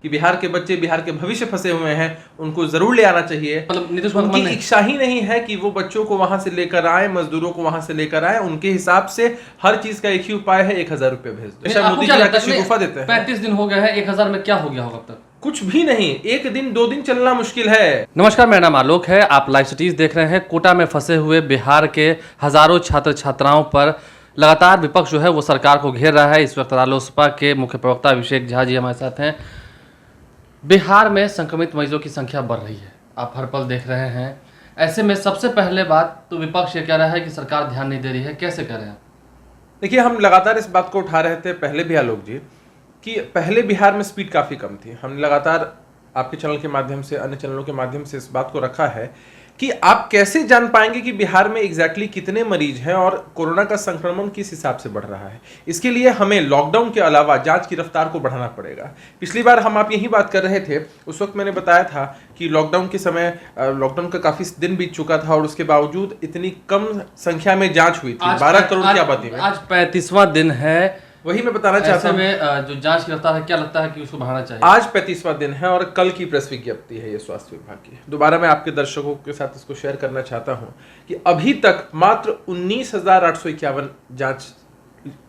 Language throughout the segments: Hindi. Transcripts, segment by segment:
कि बिहार के बच्चे, बिहार के भविष्य फंसे हुए हैं, उनको जरूर ले आना चाहिए। मतलब नीतीश उनकी कुमार इच्छा ही नहीं है कि वो बच्चों को वहां से लेकर आए, मजदूरों को वहां से लेकर आए। उनके हिसाब से हर चीज का एक ही उपाय है, 1000 रुपये भेज दो। शायद मोदी जी आके शिगुफा देते हैं। 35 दिन हो गए हैं, 1000 में क्या हो गया होगा अब तक? कुछ भी नहीं, एक दिन 2 दिन चलना मुश्किल है। नमस्कार, मेरा नाम आलोक है। आप लाइव सिटीज देख रहे हैं। कोटा में फंसे हुए बिहार के हजारों छात्र छात्राओं पर लगातार विपक्ष जो है वो सरकार को घेर रहा है। इस वक्त रालोसपा के मुख्य प्रवक्ता अभिषेक झा जी हमारे साथ हैं। बिहार में संक्रमित मरीजों की संख्या बढ़ रही है, आप हर पल देख रहे हैं। ऐसे में सबसे पहले बात तो विपक्ष ये कह रहा है कि सरकार ध्यान नहीं दे रही है। कैसे कह रहे हैं? देखिए, हम लगातार इस बात को उठा रहे थे पहले भी आलोक जी, कि पहले बिहार में स्पीड काफ़ी कम थी। हमने लगातार आपके चैनल के माध्यम से, अन्य चैनलों के माध्यम से इस बात को रखा है कि आप कैसे जान पाएंगे कि बिहार में एग्जैक्टली कितने मरीज हैं और कोरोना का संक्रमण किस हिसाब से बढ़ रहा है। इसके लिए हमें लॉकडाउन के अलावा जांच की रफ्तार को बढ़ाना पड़ेगा। पिछली बार हम आप यही बात कर रहे थे, उस वक्त मैंने बताया था कि लॉकडाउन के समय, लॉकडाउन का काफ़ी दिन बीत चुका था और उसके बावजूद इतनी कम संख्या में जांच हुई थी, 12 करोड़ की आबादी में। आज 35वां दिन है, वही मैं बताना चाहता हूँ। जो जांच की रफ्तार है, क्या लगता है कि उसको बढ़ाना चाहिए? आज 35वां दिन है और कल की प्रेस विज्ञप्ति है ये स्वास्थ्य विभाग की। दोबारा मैं आपके दर्शकों के साथ इसको शेयर करना चाहता हूं कि अभी तक मात्र 19,851 जांच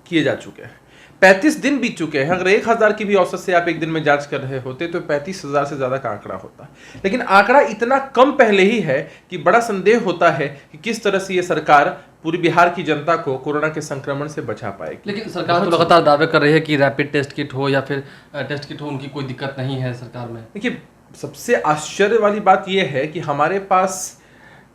किए जा चुके हैं। 35 दिन बीत चुके हैं। अगर 1000 की भी औसत से आप एक दिन में जांच कर रहे होते तो 35,000 से ज्यादा का आंकड़ा होता। लेकिन आंकड़ा इतना कम पहले ही है कि बड़ा संदेह होता है कि किस तरह से ये सरकार पूरी बिहार की जनता को कोरोना के संक्रमण से बचा पाएगी। लेकिन सरकार तो लगातार दावे कर रही है कि रैपिड टेस्ट किट हो या फिर टेस्ट किट हो, उनकी कोई दिक्कत नहीं है सरकार में। देखिए, सबसे आश्चर्य वाली बात यह है कि हमारे पास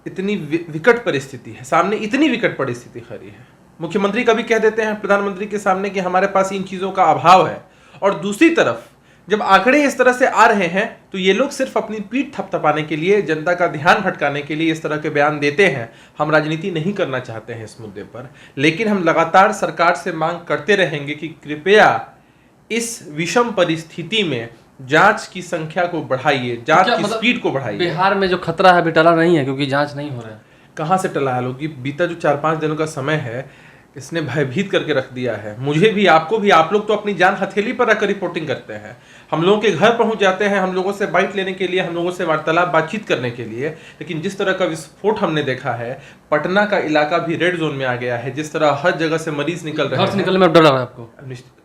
इतनी विकट परिस्थिति है, सामने इतनी विकट परिस्थिति खड़ी है। मुख्यमंत्री कभी कह देते हैं प्रधानमंत्री के सामने कि हमारे पास इन चीजों का अभाव है, और दूसरी तरफ जब आंकड़े इस तरह से आ रहे हैं तो ये लोग सिर्फ अपनी पीठ थपथपाने के लिए, जनता का ध्यान भटकाने के लिए इस तरह के बयान देते हैं। हम राजनीति नहीं करना चाहते हैं इस मुद्दे पर, लेकिन हम लगातार सरकार से मांग करते रहेंगे कि कृपया इस विषम परिस्थिति में जांच की संख्या को बढ़ाइए, जांच की स्पीड को बढ़ाइए। बिहार में जो खतरा है अभी टला नहीं है, क्योंकि जांच नहीं हो रहा है। कहाँ से टला है लोग? बीता जो 4-5 दिनों का समय है, इसने भयभीत करके रख दिया है, मुझे भी, आपको भी। आप लोग तो अपनी जान हथेली पर रखकर रिपोर्टिंग करते हैं, हम लोगों के घर पहुंच जाते हैं, हम लोगों से बाइट लेने के लिए, हम लोगों से वार्तालाप, बातचीत करने के लिए। लेकिन जिस तरह का विस्फोट हमने देखा है, पटना का इलाका भी रेड जोन में आ गया है, जिस तरह हर जगह से मरीज निकल रहे हैं। घर से निकलने में डर लग रहा है आपको?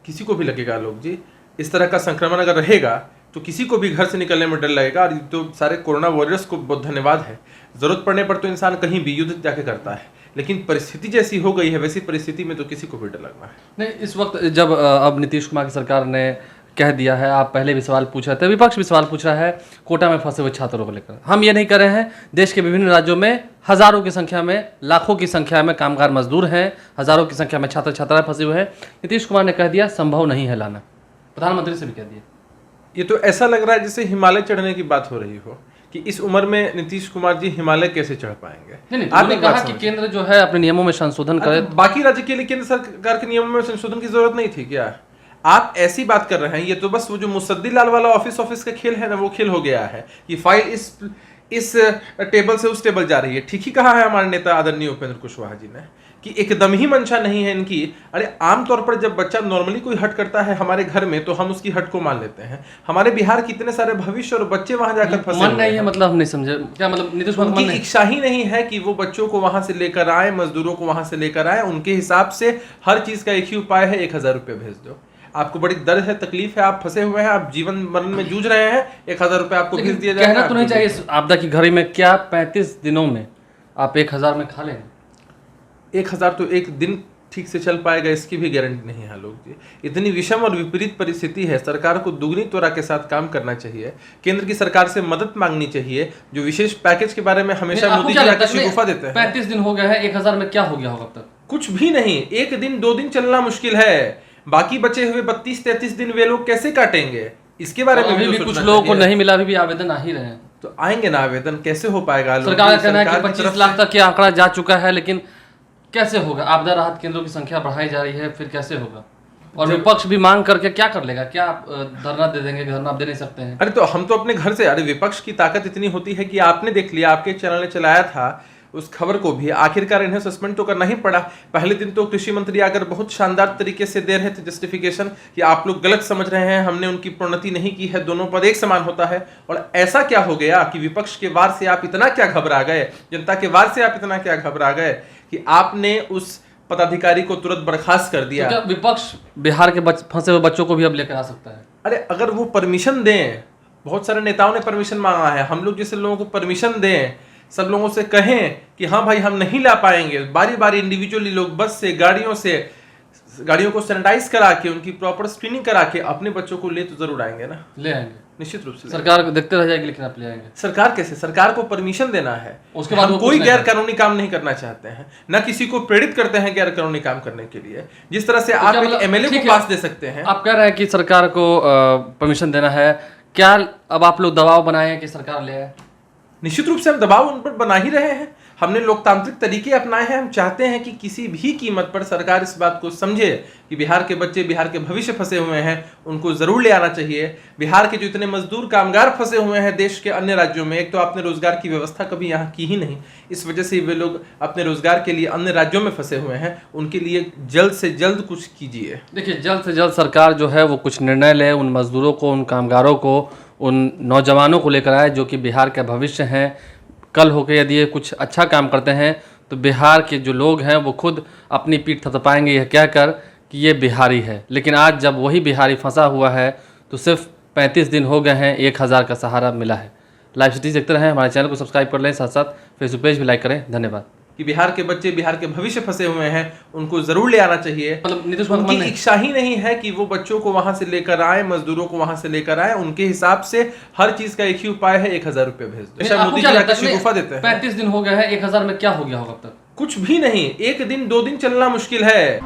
किसी को भी लगेगा लोग जी, इस तरह का संक्रमण अगर रहेगा तो किसी को भी घर से निकलने में डर लगेगा। और तो सारे कोरोना वॉरियर्स को बहुत धन्यवाद है, जरूरत पड़ने पर तो इंसान कहीं भी युद्ध जाके करता है, लेकिन परिस्थिति जैसी हो गई है वैसी परिस्थिति में तो किसी को भी डर लगना है नहीं। इस वक्त जब अब नीतीश कुमार की सरकार ने कह दिया है, आप पहले भी सवाल पूछ रहे थे, विपक्ष भी सवाल पूछ रहा है कोटा में फंसे हुए छात्रों को लेकर। हम ये नहीं कर रहे हैं, देश के विभिन्न राज्यों में हजारों की संख्या में, लाखों की संख्या में कामगार मजदूर हैं, हजारों की संख्या में छात्र छात्राएं फंसे हुए हैं। नीतीश कुमार ने कह दिया संभव नहीं है लाना, प्रधानमंत्री से भी कह दिया। ये तो ऐसा लग रहा है जैसे हिमालय चढ़ने की बात हो रही हो, कि इस उम्र में नीतीश कुमार जी हिमालय कैसे चढ़ पाएंगे। नहीं, आपने कहा कि केंद्र जो है अपने नियमों में संशोधन करे। बाकी राज्य के लिए केंद्र सरकार के नियमों में संशोधन की जरूरत नहीं थी क्या? आप ऐसी बात कर रहे हैं, ये तो बस वो जो मुसद्दी-लाल वाला ऑफिस का खेल है ना, वो खेल हो गया है कि फाइल इस टेबल से उस टेबल जा रही है। ठीक ही कहा है हमारे नेता आदरणीय उपेंद्र कुशवाहा जी ने कि एकदम ही मंशा नहीं है इनकी। अरे, आमतौर पर जब बच्चा नॉर्मली कोई हट करता है हमारे घर में तो हम उसकी हट को मान लेते हैं। हमारे बिहार के इतने सारे भविष्य और बच्चे वहां जाकर फंसे मन नहीं है, मतलब हम नहीं समझे क्या मतलब? नीतीश कुमार की इच्छा ही नहीं है कि वो बच्चों को वहां से लेकर आए, मजदूरों को वहां से लेकर आए। उनके हिसाब से हर चीज का एक ही उपाय है, 1000 रुपये भेज दो। आपको बड़ी दर्द है, तकलीफ है, आप फंसे हुए हैं, आप जीवन मरण में जूझ रहे हैं, 1000 रुपये आपको भेज दिया जाएगा। कहना तो नहीं चाहिए इस आपदा की घड़ी में, क्या 35 दिनों में आप 1000 में खा लेंगे? 1000 तो एक दिन ठीक से चल पाएगा इसकी भी गारंटी नहीं है लोग जी। इतनी विषम और विपरीत परिस्थिति है, सरकार को दुगनी त्वरा के साथ काम करना चाहिए। केंद्र की सरकार से मदद मांगनी चाहिए। जो विशेष पैकेज के बारे में हमेशा मोदी जी आके शिगुफा देते हैं। 35 दिन हो गए हैं, 1000 में क्या हो गया होगा अब तक? कुछ भी नहीं, एक दिन 2 दिन चलना मुश्किल है। बाकी बचे हुए 32-33 दिन वे लोग कैसे काटेंगे, इसके बारे में भी कुछ लोगों को नहीं मिला, अभी भी आवेदन आ ही रहे हैं। तो आएंगे ना आवेदन, कैसे हो पाएगा? सरकार का कहना है कि 25 लाख तक ये आंकड़ा जा चुका है, लेकिन कैसे होगा? आपदा राहत केंद्रों की संख्या बढ़ाई जा रही है, फिर कैसे होगा? और विपक्ष भी मांग करके क्या कर लेगा? क्या आप धरना दे देंगे? धरना आप दे नहीं सकते हैं। अरे, तो हम तो अपने घर से, अरे विपक्ष की ताकत इतनी होती है कि आपने देख लिया, आपके चैनल ने चलाया था, उस खबर को भी, आखिरकार इन्हें सस्पेंड तो करना ही पड़ा। पहले दिन तो कृषि मंत्री आकर बहुत शानदार तरीके से दे रहे थे जस्टिफिकेशन कि आप लोग गलत समझ रहे हैं, हमने उनकी प्रोन्नति नहीं की है, दोनों पद एक समान होता है। और ऐसा क्या हो गया कि विपक्ष के वार से आप इतना क्या घबरा गए, जनता के वार से आप इतना क्या घबरा गए कि आपने उस पदाधिकारी को तुरंत बर्खास्त कर दिया। तो क्या विपक्ष बिहार के फंसे हुए बच्चों को भी अब लेकर आ सकता है? अरे अगर वो परमिशन दें, बहुत सारे नेताओं ने परमिशन मांगा है, हम लोग जैसे लोगों को परमिशन दें, सब लोगों से कहें कि हाँ भाई हम नहीं ला पाएंगे, बारी बारी इंडिविजुअली लोग बस से गाड़ियों को सैनिटाइज करा के, उनकी प्रॉपर स्क्रीनिंग करा के अपने बच्चों को ले तो जरूर आएंगे ना, ले आएंगे निश्चित रूप से। सरकार देखते रह जाएगी, लेकिन आप ले आएंगे। सरकार कैसे? सरकार को परमिशन देना है, उसके बाद हम कोई गैर कानूनी काम नहीं करना चाहते हैं, ना किसी को प्रेरित करते हैं गैर कानूनी काम करने के लिए। जिस तरह से आप एक एमएलए को पास दे सकते हैं। आप कह रहे हैं कि सरकार को परमिशन देना है, क्या अब आप लोग दबाव बनाए हैं कि सरकार ले आए? निश्चित रूप से हम दबाव उन पर बना ही रहे हैं। हमने लोकतांत्रिक तरीके अपनाए हैं। हम चाहते हैं कि किसी भी कीमत पर सरकार इस बात को समझे कि बिहार के बच्चे, बिहार के भविष्य फंसे हुए हैं, उनको जरूर ले आना चाहिए। बिहार के जो इतने मजदूर कामगार फंसे हुए हैं देश के अन्य राज्यों में, एक तो आपने रोजगार की व्यवस्था कभी यहाँ की ही नहीं, इस वजह से वे लोग अपने रोजगार के लिए अन्य राज्यों में फंसे हुए हैं, उनके लिए जल्द से जल्द कुछ कीजिए। देखिए, जल्द से जल्द सरकार जो है वो कुछ निर्णय ले, उन मजदूरों को, उन कामगारों को, उन नौजवानों को लेकर आए जो कि बिहार का भविष्य हैं। कल होकर यदि ये कुछ अच्छा काम करते हैं तो बिहार के जो लोग हैं वो खुद अपनी पीठ थपथपाएंगे यह कहकर कि ये बिहारी है। लेकिन आज जब वही बिहारी फंसा हुआ है तो सिर्फ 35 दिन हो गए हैं, 1000 का सहारा मिला है। लाइव सिटीज देखते रहें, हमारे चैनल को सब्सक्राइब कर लें, साथ साथ फेसबुक पेज भी लाइक करें। धन्यवाद। कि बिहार के बच्चे, बिहार के भविष्य फंसे हुए हैं, उनको जरूर ले आना चाहिए। मतलब नीतीश कुमार उनकी इच्छा ही नहीं है कि वो बच्चों को वहां से लेकर आए, मजदूरों को वहां से लेकर आए। उनके हिसाब से हर चीज का एक ही उपाय है, 1000 रुपए भेज दो। मोदी जी आकर शिगुफा देते हैं। 35 दिन हो गए हैं, 1000 में क्या हो गया होगा अब तक? कुछ भी नहीं, 1 दिन 2 दिन चलना मुश्किल है।